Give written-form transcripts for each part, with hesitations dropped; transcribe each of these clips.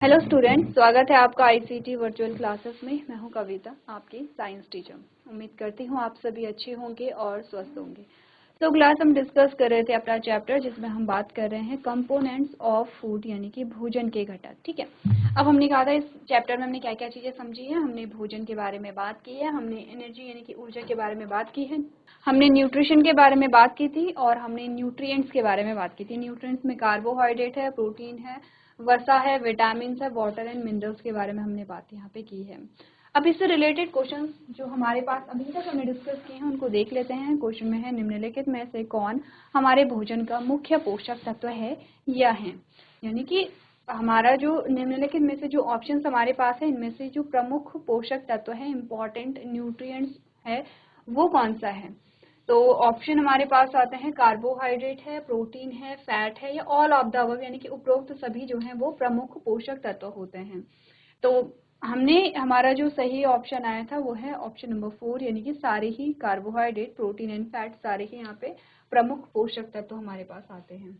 Hello student, स्वागत है आपका आईसीटी वर्चुअल क्लासेस में। मैं हूं कविता, आपकी साइंस टीचर। उम्मीद करती हूं आप सभी अच्छे होंगे और स्वस्थ होंगे। तो क्लास हम डिस्कस कर रहे थे अपना चैप्टर, जिसमें हम बात कर रहे हैं कंपोनेंट्स ऑफ फूड, यानी कि भोजन के घटक। ठीक है, अब हमने कहा था इस चैप्टर में हमने क्या क्या चीजें समझी है। हमने भोजन के बारे में बात की है, हमने एनर्जी यानी कि ऊर्जा के बारे में बात की है, हमने न्यूट्रिशन के बारे में बात की थी, और हमने न्यूट्रिएंट्स के बारे में बात की थी। न्यूट्रिएंट्स में कार्बोहाइड्रेट है, प्रोटीन है, वसा है, विटामिन है, वाटर एंड मिनरल्स के बारे में हमने बात यहाँ पे की है। अब इससे रिलेटेड क्वेश्चंस जो हमारे पास अभी तक हमने डिस्कस किए हैं उनको देख लेते हैं। क्वेश्चन में है, निम्नलिखित में से कौन हमारे भोजन का मुख्य पोषक तत्व है या है। यानी कि हमारा जो निम्नलिखित में से जो ऑप्शंस हमारे पास है, इनमें से जो प्रमुख पोषक तत्व है, इंपॉर्टेंट न्यूट्रिएंट्स है, वो कौन सा है। तो ऑप्शन हमारे पास आते हैं, कार्बोहाइड्रेट है, प्रोटीन है, फैट है, या ऑल ऑफ द अबव, यानी कि उपरोक्त सभी जो हैं वो प्रमुख पोषक तत्व होते हैं। तो हमने हमारा जो सही ऑप्शन आया था वो है ऑप्शन नंबर 4, यानी कि सारे ही कार्बोहाइड्रेट, प्रोटीन एंड फैट सारे ही यहाँ पे प्रमुख पोषक तत्व हमारे पास आते हैं।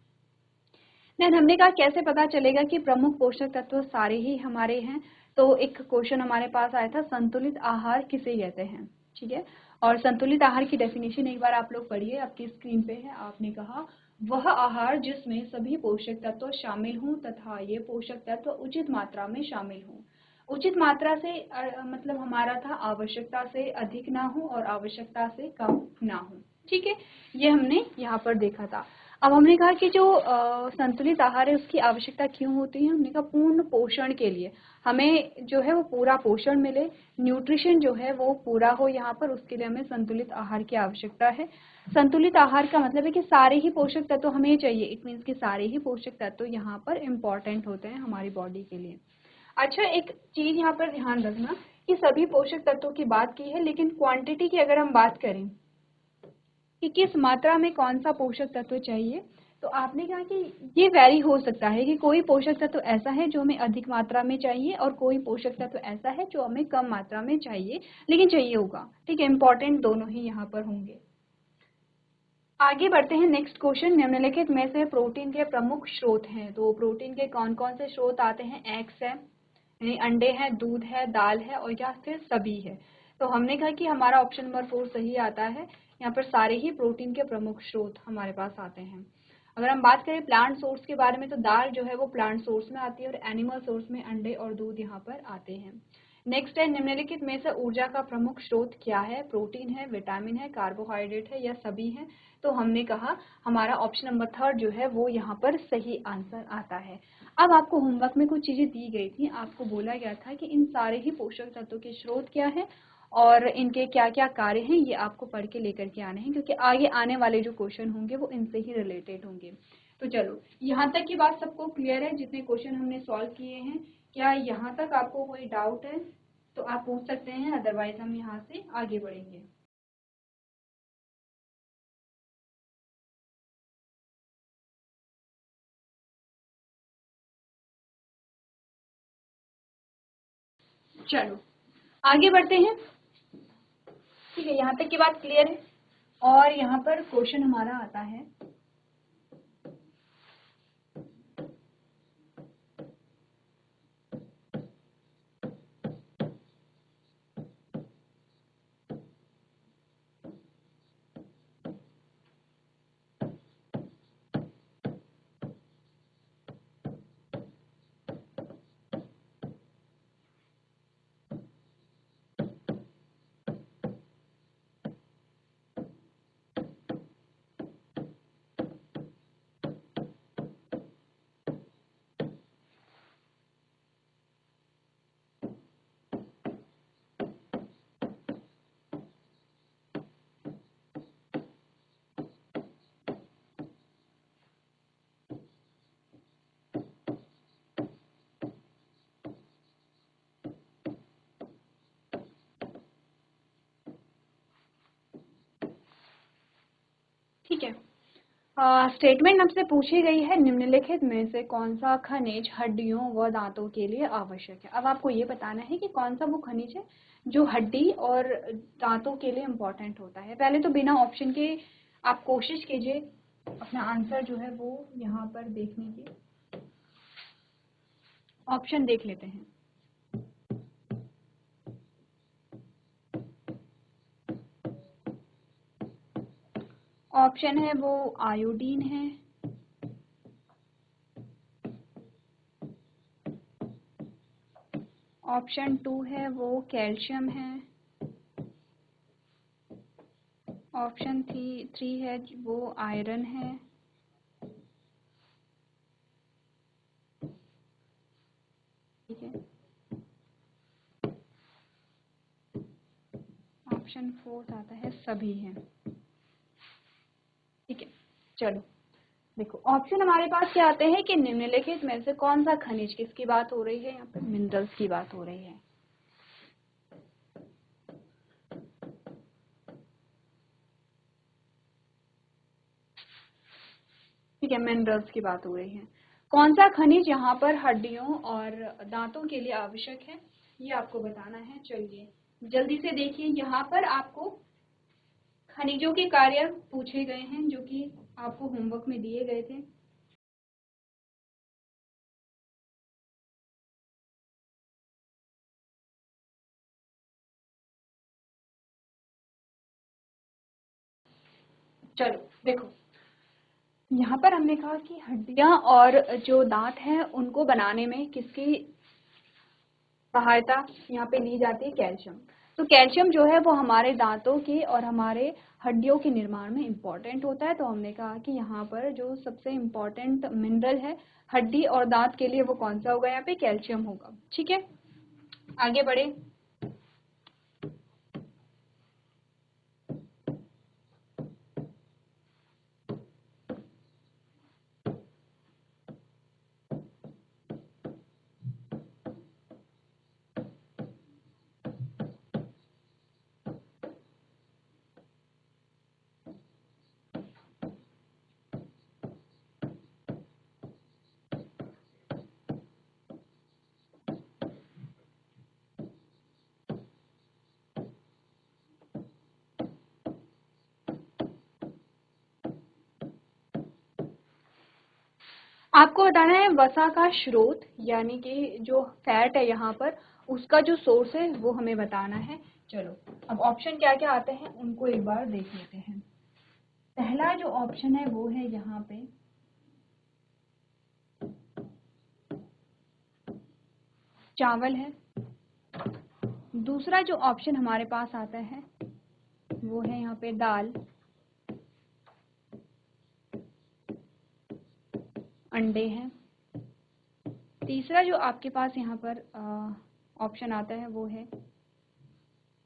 देन हमने कहा कैसे पता चलेगा कि प्रमुख पोषक तत्व सारे ही हमारे हैं। तो एक क्वेश्चन हमारे पास आया था, संतुलित आहार किसे कहते हैं। ठीक है, और संतुलित आहार की डेफिनेशन एक बार आप लोग पढ़िए, आपकी स्क्रीन पे है। आपने कहा, वह आहार जिसमें सभी पोषक तत्व शामिल हों तथा ये पोषक तत्व उचित मात्रा में शामिल हों। उचित मात्रा से मतलब हमारा था आवश्यकता से अधिक ना हो और आवश्यकता से कम ना हो। ठीक है, ये हमने यहाँ पर देखा था। अब हमने कहा कि जो संतुलित आहार है उसकी आवश्यकता क्यों होती है। हमने कहा पूर्ण पोषण के लिए, हमें जो है वो पूरा पोषण मिले, न्यूट्रिशन जो है वो पूरा हो यहाँ पर, उसके लिए हमें संतुलित आहार की आवश्यकता है। संतुलित आहार का मतलब है कि सारे ही पोषक तत्व हमें चाहिए। इट मीन्स कि सारे ही पोषक तत्व यहाँ पर इम्पॉर्टेंट होते हैं हमारी बॉडी के लिए। अच्छा, एक चीज यहाँ पर ध्यान रखना कि सभी पोषक तत्वों की बात की है, लेकिन क्वांटिटी की अगर हम बात करें कि किस मात्रा में कौन सा पोषक तत्व चाहिए, तो आपने कहा कि ये वैरी हो सकता है कि कोई पोषक तत्व ऐसा है जो हमें अधिक मात्रा में चाहिए और कोई पोषक तत्व ऐसा है जो हमें कम मात्रा में चाहिए, लेकिन चाहिए होगा। ठीक है, इंपॉर्टेंट दोनों ही यहाँ पर होंगे। आगे बढ़ते हैं, नेक्स्ट क्वेश्चन, निम्नलिखित में से प्रोटीन के प्रमुख स्रोत हैं। तो प्रोटीन के कौन कौन से स्रोत आते हैं। एग्स है, यानी अंडे हैं, दूध है, दाल है, और या फिर सभी है। तो हमने कहा कि हमारा ऑप्शन नंबर 4 सही आता है। यहाँ पर सारे ही प्रोटीन के प्रमुख स्रोत हमारे पास आते हैं। अगर हम बात करें प्लांट सोर्स के बारे में, तो दाल जो है वो प्लांट सोर्स में आती है, और एनिमल सोर्स में अंडे और दूध यहाँ पर आते हैं। नेक्स्ट है, निम्नलिखित में से ऊर्जा का प्रमुख स्रोत क्या है। प्रोटीन है, विटामिन है, कार्बोहाइड्रेट है, या सभी है। तो हमने कहा हमारा ऑप्शन नंबर 3 जो है वो यहाँ पर सही आंसर आता है। अब आपको होमवर्क में कुछ चीजें दी गई थी, आपको बोला गया था कि इन सारे ही पोषक तत्वों के स्रोत क्या है और इनके क्या क्या कार्य हैं, ये आपको पढ़ के लेकर के आने हैं, क्योंकि आगे आने वाले जो क्वेश्चन होंगे वो इनसे ही रिलेटेड होंगे। तो चलो, यहाँ तक की बात सबको क्लियर है जितने क्वेश्चन हमने सॉल्व किए हैं। क्या यहाँ तक आपको कोई डाउट है तो आप पूछ सकते हैं, अदरवाइज हम यहाँ से आगे बढ़ेंगे। चलो आगे बढ़ते हैं। ठीक है, यहाँ तक की बात क्लियर है। और यहाँ पर क्वेश्चन हमारा आता है, ठीक है, स्टेटमेंट हमसे पूछी गई है, निम्नलिखित में से कौन सा खनिज हड्डियों व दांतों के लिए आवश्यक है। अब आपको ये बताना है कि कौन सा वो खनिज है जो हड्डी और दांतों के लिए इम्पोर्टेंट होता है। पहले तो बिना ऑप्शन के आप कोशिश कीजिए अपना आंसर जो है वो यहाँ पर देखने की। ऑप्शन देख लेते हैं। ऑप्शन है वो आयोडीन है, ऑप्शन 2 है वो कैल्शियम है, ऑप्शन 3 है वो आयरन है, ठीक है, ऑप्शन 4 आता है सभी है, ठीक है। चलो देखो, ऑप्शन हमारे पास क्या आते हैं कि निम्नलिखित में से कौन सा खनिज, किसकी बात हो रही है यहाँ पे, मिनरल्स की बात हो रही है, ठीक है, मिनरल्स की बात हो रही है। कौन सा खनिज यहाँ पर हड्डियों और दांतों के लिए आवश्यक है, ये आपको बताना है। चलिए जल्दी से देखिए, यहाँ पर आपको खनिजों के कार्य पूछे गए हैं जो कि आपको होमवर्क में दिए गए थे। चलो देखो, यहाँ पर हमने कहा कि हड्डियां और जो दांत हैं उनको बनाने में किसकी सहायता यहाँ पे ली जाती है, कैल्शियम। तो कैल्शियम जो है वो हमारे दांतों के और हमारे हड्डियों के निर्माण में इम्पोर्टेंट होता है। तो हमने कहा कि यहाँ पर जो सबसे इम्पोर्टेंट मिनरल है हड्डी और दांत के लिए वो कौन सा होगा, यहाँ पे कैल्शियम होगा, ठीक है। आगे बढ़े। आपको बताना है वसा का स्रोत, यानी कि जो फैट है यहाँ पर उसका जो सोर्स है वो हमें बताना है। चलो अब ऑप्शन क्या क्या आते हैं उनको एक बार देख लेते हैं। पहला जो ऑप्शन है वो है यहाँ पे चावल है। दूसरा जो ऑप्शन हमारे पास आता है वो है यहाँ पे दाल, अंडे हैं। तीसरा जो आपके पास यहाँ पर ऑप्शन आता है वो है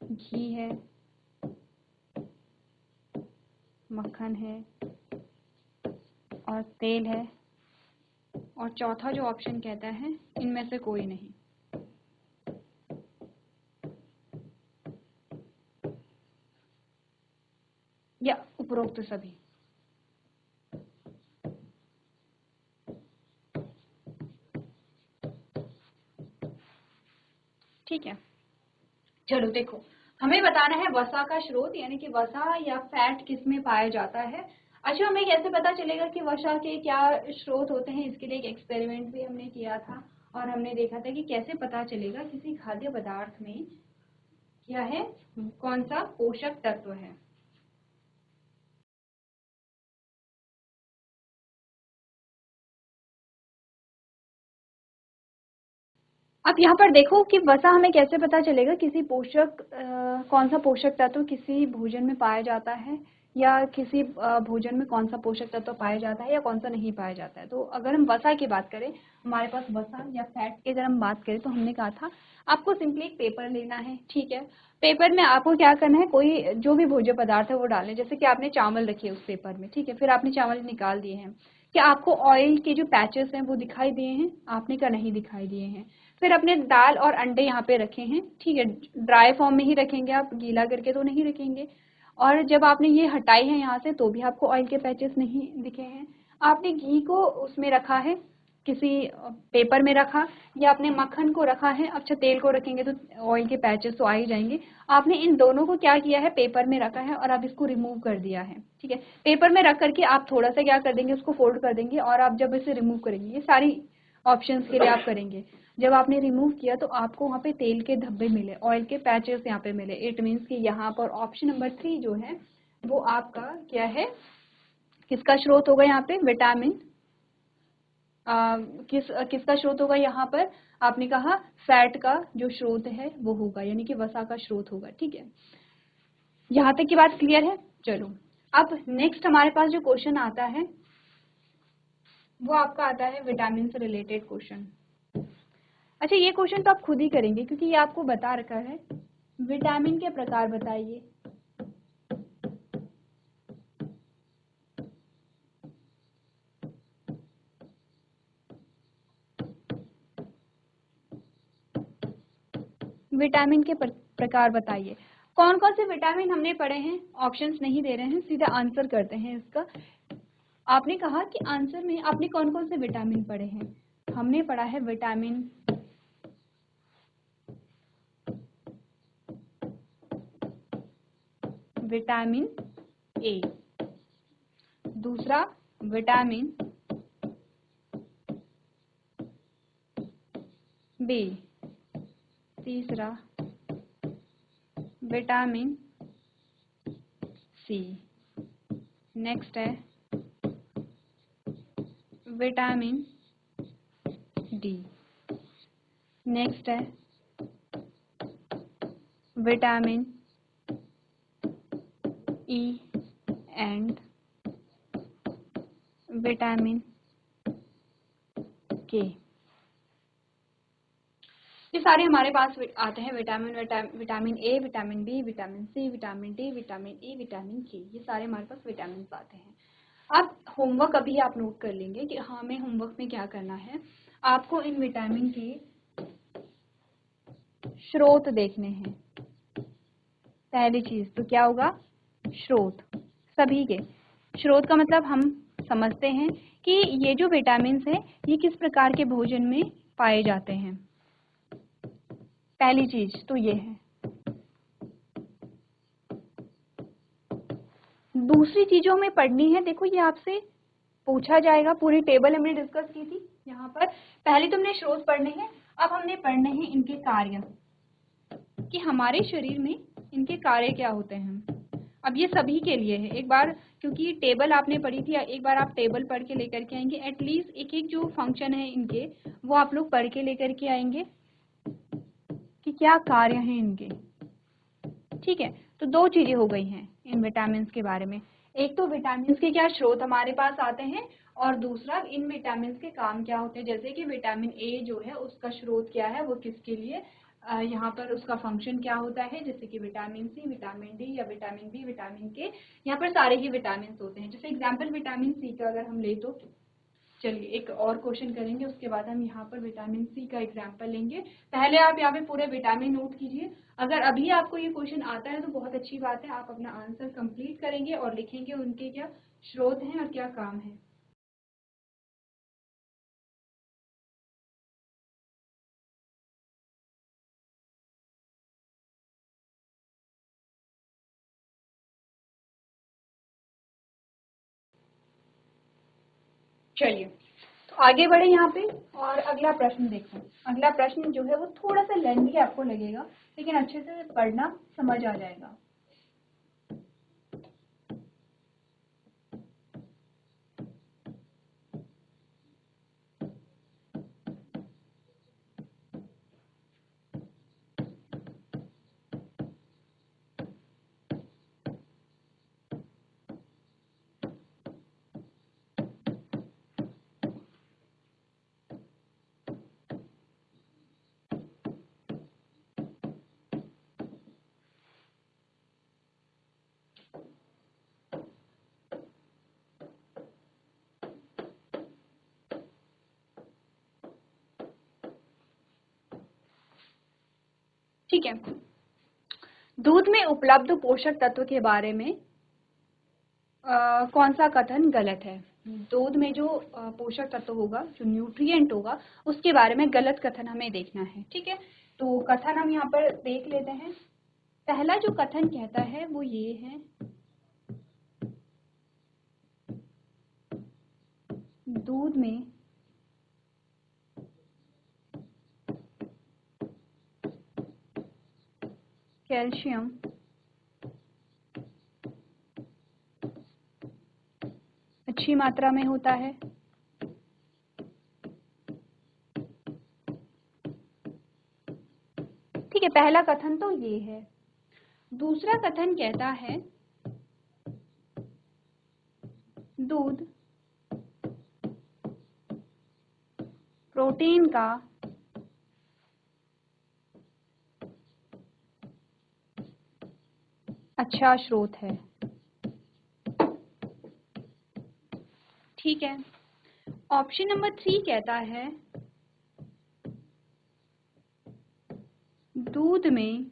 घी है, मक्खन है और तेल है। और चौथा जो ऑप्शन कहता है इनमें से कोई नहीं, या उपरोक्त सभी। ठीक है, चलो देखो, हमें बताना है वसा का स्रोत, यानी कि वसा या फैट किस में पाया जाता है। अच्छा, हमें कैसे पता चलेगा कि वसा के क्या स्रोत होते हैं, इसके लिए एक एक्सपेरिमेंट भी हमने किया था और हमने देखा था कि कैसे पता चलेगा किसी खाद्य पदार्थ में क्या है, कौन सा पोषक तत्व है। अब यहाँ पर देखो कि वसा हमें कैसे पता चलेगा किसी पोषक कौन सा पोषक तत्व किसी भोजन में पाया जाता है, या किसी भोजन में कौन सा पोषक तत्व पाया जाता है या कौन सा नहीं पाया जाता है। तो अगर हम वसा की बात करें, हमारे पास वसा या फैट की अगर हम बात करें तो हमने कहा था आपको सिंपली एक पेपर लेना है, ठीक है। पेपर में आपको क्या करना है, कोई जो भी भोज्य पदार्थ है वो डालने, जैसे कि आपने चावल रखे उस पेपर में, ठीक है। फिर आपने चावल निकाल दिए हैं, क्या आपको ऑयल के जो पैचेस हैं वो दिखाई दिए हैं, आपने क्या नहीं दिखाई दिए हैं। फिर अपने दाल और अंडे यहाँ पे रखे हैं, ठीक है। ड्राई फॉर्म में ही रखेंगे आप, गीला करके तो नहीं रखेंगे। और जब आपने ये हटाई है यहाँ से तो भी आपको ऑयल के पैचेस नहीं दिखे हैं। आपने घी को उसमें रखा है, किसी पेपर में रखा, या आपने मक्खन को रखा है। अच्छा, तेल को रखेंगे तो ऑयल के पैचेस तो आ ही जाएंगे। आपने इन दोनों को क्या किया है, पेपर में रखा है और आप इसको रिमूव कर दिया है, ठीक है। पेपर में रख करके आप थोड़ा सा क्या कर देंगे, उसको फोल्ड कर देंगे और आप जब इसे रिमूव करेंगे, ये सारी ऑप्शंस के लिए आप करेंगे। जब आपने रिमूव किया तो आपको वहाँ पे तेल के धब्बे मिले, ऑयल के पैचेस यहाँ पे मिले। इट मीन्स कि यहाँ पर ऑप्शन नंबर 3 जो है वो आपका क्या है, किसका स्रोत होगा यहाँ पे, विटामिन किसका स्रोत होगा यहाँ पर, आपने कहा फैट का जो स्रोत है वो होगा, यानी कि वसा का स्रोत होगा। ठीक है, यहाँ तक की बात क्लियर है। चलो अब नेक्स्ट हमारे पास जो क्वेश्चन आता है वो आपका आता है विटामिन से रिलेटेड क्वेश्चन। अच्छा, ये क्वेश्चन तो आप खुद ही करेंगे क्योंकि ये आपको बता रखा है, विटामिन के प्रकार बताइए। विटामिन के प्रकार बताइए। कौन कौन से विटामिन हमने पढ़े हैं, ऑप्शंस नहीं दे रहे हैं, सीधा आंसर करते हैं इसका। आपने कहा कि आंसर में आपने कौन कौन से विटामिन पढ़े हैं। हमने पढ़ा है विटामिन ए, दूसरा विटामिन बी, तीसरा विटामिन सी, नेक्स्ट है विटामिन डी, नेक्स्ट है vitamin E and vitamin K. ये सारे हमारे पास आते हैं vitamin A, vitamin B, vitamin C, vitamin D, vitamin E, vitamin K, ये सारे हमारे पास विटामिन आते हैं। अब होमवर्क अभी आप नोट कर लेंगे कि हमें होमवर्क में क्या करना है। आपको इन विटामिन के स्रोत देखने हैं। पहली चीज तो क्या होगा, स्रोत। सभी के स्रोत का मतलब हम समझते हैं कि ये जो विटामिन है ये किस प्रकार के भोजन में पाए जाते हैं। पहली चीज तो ये है। दूसरी चीजों में पढ़नी है, देखो ये आपसे पूछा जाएगा, पूरी टेबल हमने डिस्कस की थी यहाँ पर। पहले तुमने स्रोत पढ़ने हैं, अब हमने पढ़ने हैं इनके कार्य, कि हमारे शरीर में इनके कार्य क्या होते हैं। अब ये सभी के लिए है, एक बार क्योंकि टेबल आपने पढ़ी थी, एक बार आप टेबल पढ़ के लेकर के आएंगे। एटलीस्ट एक एक जो फंक्शन है इनके वो आप लोग पढ़ के लेकर के आएंगे कि क्या कार्य हैं इनके। ठीक है, तो दो चीजें हो गई हैं इन विटामिन के बारे में। एक तो विटामिन के क्या स्रोत हमारे पास आते हैं, और दूसरा इन विटामिन के काम क्या होते हैं। जैसे कि विटामिन ए जो है उसका स्रोत क्या है, वो किसके लिए, यहाँ पर उसका फंक्शन क्या होता है। जैसे कि विटामिन सी, विटामिन डी या विटामिन बी, विटामिन के, यहाँ पर सारे ही विटामिन होते हैं। जैसे एग्जाम्पल विटामिन सी का अगर हम ले तो चलिए एक और क्वेश्चन करेंगे, उसके बाद हम यहाँ पर विटामिन सी का एग्जाम्पल लेंगे। पहले आप यहाँ पे पूरे विटामिन नोट कीजिए। अगर अभी आपको ये क्वेश्चन आता है तो बहुत अच्छी बात है, आप अपना आंसर कंप्लीट करेंगे और लिखेंगे उनके क्या स्रोत हैं और क्या काम है। चलिए तो आगे बढ़े यहाँ पे और अगला प्रश्न देखते हैं। अगला प्रश्न जो है वो थोड़ा सा लेंथी आपको लगेगा, लेकिन अच्छे से पढ़ना समझ आ जाएगा। ठीक है, दूध में उपलब्ध पोषक तत्व के बारे में कौन सा कथन गलत है। दूध में जो पोषक तत्व होगा, जो न्यूट्रिएंट होगा, उसके बारे में गलत कथन हमें देखना है। ठीक है, तो कथन हम यहाँ पर देख लेते हैं। पहला जो कथन कहता है वो ये है, दूध में कैल्शियम अच्छी मात्रा में होता है। ठीक है, पहला कथन तो ये है। दूसरा कथन कहता है दूध प्रोटीन का अच्छा स्रोत है। ठीक है, ऑप्शन नंबर 3 कहता है दूध में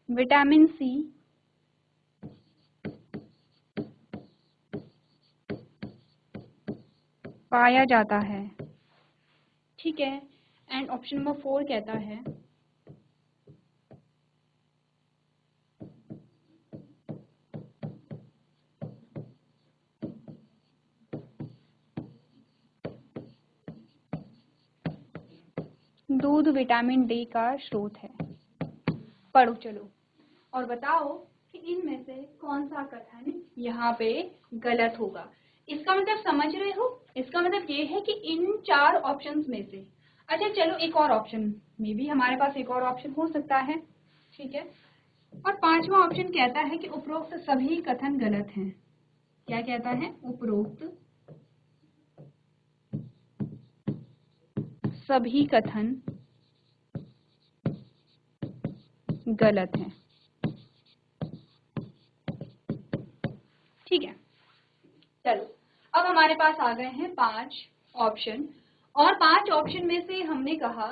विटामिन सी पाया जाता है। ठीक है, एंड ऑप्शन नंबर 4 कहता है दूध विटामिन डी का स्रोत है। पढ़ो चलो और बताओ कि इनमें से कौन सा कथन यहाँ पे गलत होगा। इसका मतलब समझ रहे हो, इसका मतलब ये है कि इन 4 ऑप्शंस में से, अच्छा चलो एक और ऑप्शन में भी हमारे पास एक और ऑप्शन हो सकता है। ठीक है, और 5वां ऑप्शन कहता है कि उपरोक्त सभी कथन गलत हैं। क्या कहता है? उपरोक्त सभी कथन गलत हैं। ठीक है, चलो अब हमारे पास आ गए हैं 5 ऑप्शन, और 5 ऑप्शन में से हमने कहा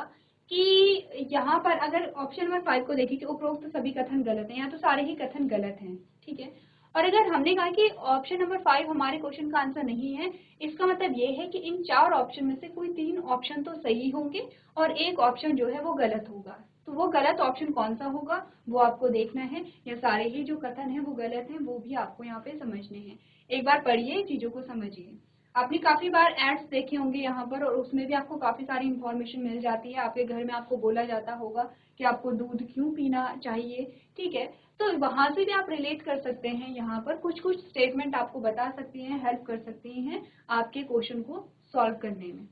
कि यहाँ पर अगर ऑप्शन नंबर 5 को देखें कि उपरोक्त सभी कथन गलत हैं, या तो सारे ही कथन गलत हैं। ठीक है, और अगर हमने कहा कि ऑप्शन नंबर 5 हमारे क्वेश्चन का आंसर नहीं है, इसका मतलब ये है कि इन 4 ऑप्शन में से कोई 3 ऑप्शन तो सही होंगे और एक ऑप्शन जो है वो गलत होगा। तो वो गलत ऑप्शन कौन सा होगा वो आपको देखना है, या सारे ही जो कथन हैं वो गलत हैं वो भी आपको यहाँ पे समझने हैं। एक बार पढ़िए, चीजों को समझिए। आपने काफी बार एड्स देखे होंगे यहाँ पर, और उसमें भी आपको काफी सारी इंफॉर्मेशन मिल जाती है। आपके घर में आपको बोला जाता होगा कि आपको दूध क्यों पीना चाहिए। ठीक है, तो वहां से भी आप रिलेट कर सकते हैं। यहाँ पर कुछ कुछ स्टेटमेंट आपको बता सकती हैं, हेल्प कर सकती हैं आपके क्वेश्चन को सॉल्व करने में।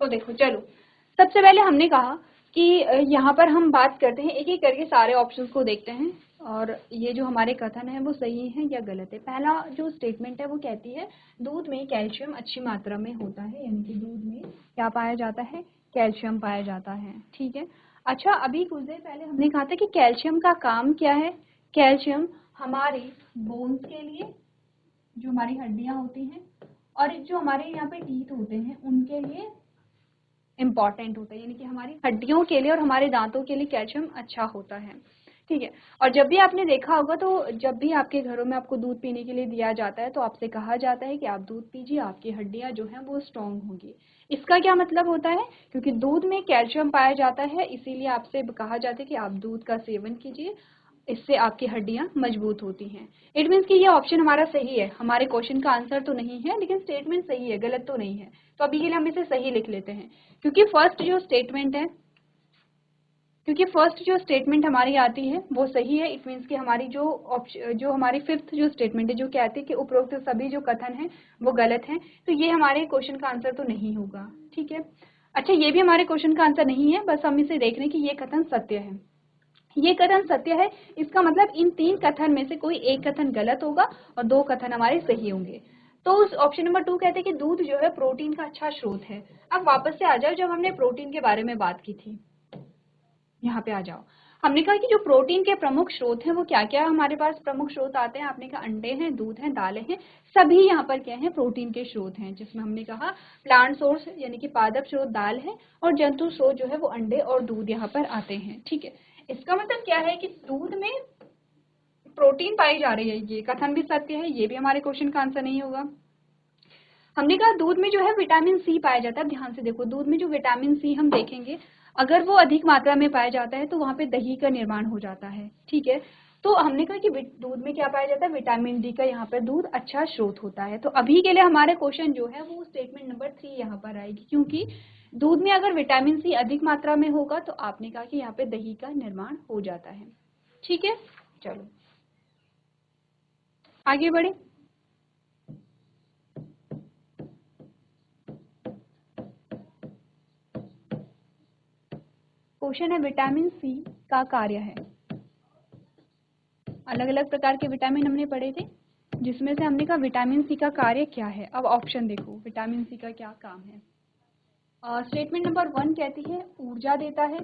तो देखो चलो, सबसे पहले हमने कहा कि यहाँ पर हम बात करते हैं, एक एक करके सारे ऑप्शंस को देखते हैं और ये जो हमारे कथन है वो सही है या गलत है। पहला जो स्टेटमेंट है वो कहती है दूध में कैल्शियम अच्छी मात्रा में होता है, यानी कि दूध में क्या पाया जाता है? कैल्शियम पाया जाता है। ठीक है, अच्छा अभी कुछ देर पहले हमने कहा था कि कैल्शियम का काम क्या है? कैल्शियम हमारी बोन्स के लिए, जो हमारी हड्डियां होती हैं, और जो हमारे यहाँ पे टीथ होते हैं उनके लिए इम्पॉर्टेंट होता है, यानी कि हमारी हड्डियों के लिए और हमारे दांतों के लिए कैल्शियम अच्छा होता है। ठीक है, और जब भी आपने देखा होगा तो जब भी आपके घरों में आपको दूध पीने के लिए दिया जाता है तो आपसे कहा जाता है कि आप दूध पीजिए, आपकी हड्डियां जो हैं वो स्ट्रांग होंगी। इसका क्या मतलब होता है? क्योंकि दूध में कैल्शियम पाया जाता है इसीलिए आपसे कहा जाता है कि आप दूध का सेवन कीजिए, इससे आपकी हड्डियां मजबूत होती हैं। इट मीन्स कि ये ऑप्शन हमारा सही है, हमारे क्वेश्चन का आंसर तो नहीं है लेकिन स्टेटमेंट सही है, गलत तो नहीं है। तो अभी के लिए हम इसे सही लिख लेते हैं, क्योंकि फर्स्ट जो स्टेटमेंट हमारी आती है वो सही है। इट मीन्स कि हमारी जो हमारी 5th जो स्टेटमेंट है जो कहती है कि उपरोक्त सभी जो कथन हैं वो गलत हैं, तो ये हमारे क्वेश्चन का आंसर तो नहीं होगा। ठीक है, अच्छा ये भी हमारे क्वेश्चन का आंसर नहीं है, बस हम इसे देख रहे हैं कि ये कथन सत्य है। ये कथन सत्य है, इसका मतलब इन 3 कथन में से कोई एक कथन गलत होगा और 2 कथन हमारे सही होंगे। तो उस ऑप्शन नंबर 2 कहते हैं कि दूध जो है प्रोटीन का अच्छा स्रोत है। अब वापस से आ जाओ, जब हमने प्रोटीन के बारे में बात की थी, यहाँ पे आ जाओ। हमने कहा कि जो प्रोटीन के प्रमुख स्रोत हैं वो क्या क्या हमारे पास प्रमुख स्रोत आते हैं। आपने कहा अंडे हैं, दूध हैं, दालें हैं, सभी यहाँ पर क्या है? प्रोटीन के स्रोत हैं, जिसमें हमने कहा प्लांट सोर्स यानी कि पादप स्रोत दाल है, और जंतु स्रोत जो है वो अंडे और दूध यहाँ पर आते हैं। ठीक है, इसका मतलब क्या है कि दूध में प्रोटीन पाई जा रही है, ये कथन भी सत्य है, ये भी हमारे क्वेश्चन का आंसर नहीं होगा। हमने कहा दूध में जो है विटामिन सी पाया जाता है। अब ध्यान से देखो, दूध में जो विटामिन सी हम देखेंगे, अगर वो अधिक मात्रा में पाया जाता है तो वहां पे दही का निर्माण हो जाता है। ठीक है, तो हमने कहा कि दूध में क्या पाया जाता है, विटामिन डी का यहाँ पर दूध अच्छा स्रोत होता है। तो अभी के लिए हमारे क्वेश्चन जो है वो स्टेटमेंट नंबर 3 यहाँ पर आएगी, क्योंकि दूध में अगर विटामिन सी अधिक मात्रा में होगा तो आपने कहा कि यहाँ पे दही का निर्माण हो जाता है। ठीक है, चलो आगे बढ़े। क्वेश्चन है विटामिन सी का कार्य है। अलग अलग प्रकार के विटामिन हमने पढ़े थे, जिसमें से हमने कहा विटामिन सी का कार्य क्या है। अब ऑप्शन देखो, विटामिन सी का क्या काम है। स्टेटमेंट नंबर 1 कहती है ऊर्जा देता है।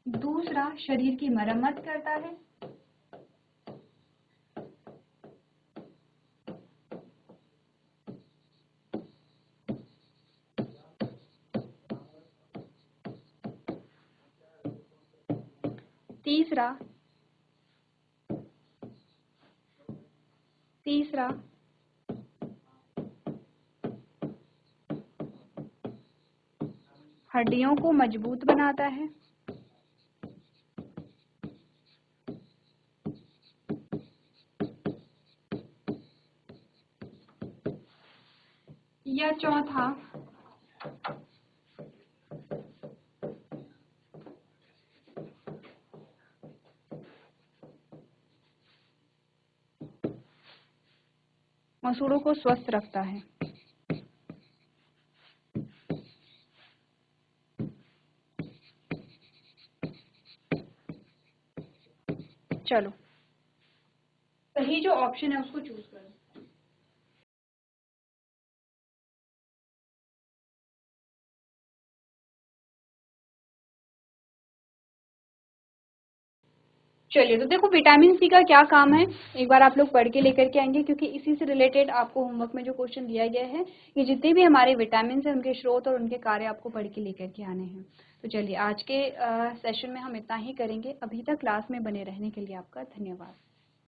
दूसरा, शरीर की मरम्मत करता है। तीसरा हड्डियों को मजबूत बनाता है। या चौथा, मसूड़ों को स्वस्थ रखता है। चलो, सही जो ऑप्शन है उसको चूज करो। चलिए, तो देखो विटामिन सी का क्या काम है, एक बार आप लोग पढ़ के लेकर के आएंगे, क्योंकि इसी से रिलेटेड आपको होमवर्क में जो क्वेश्चन दिया गया है, ये जितने भी हमारे विटामिन है उनके स्रोत और उनके कार्य आपको पढ़ के लेकर के आने हैं। तो चलिए, आज के सेशन में हम इतना ही करेंगे। अभी तक क्लास में बने रहने के लिए आपका धन्यवाद।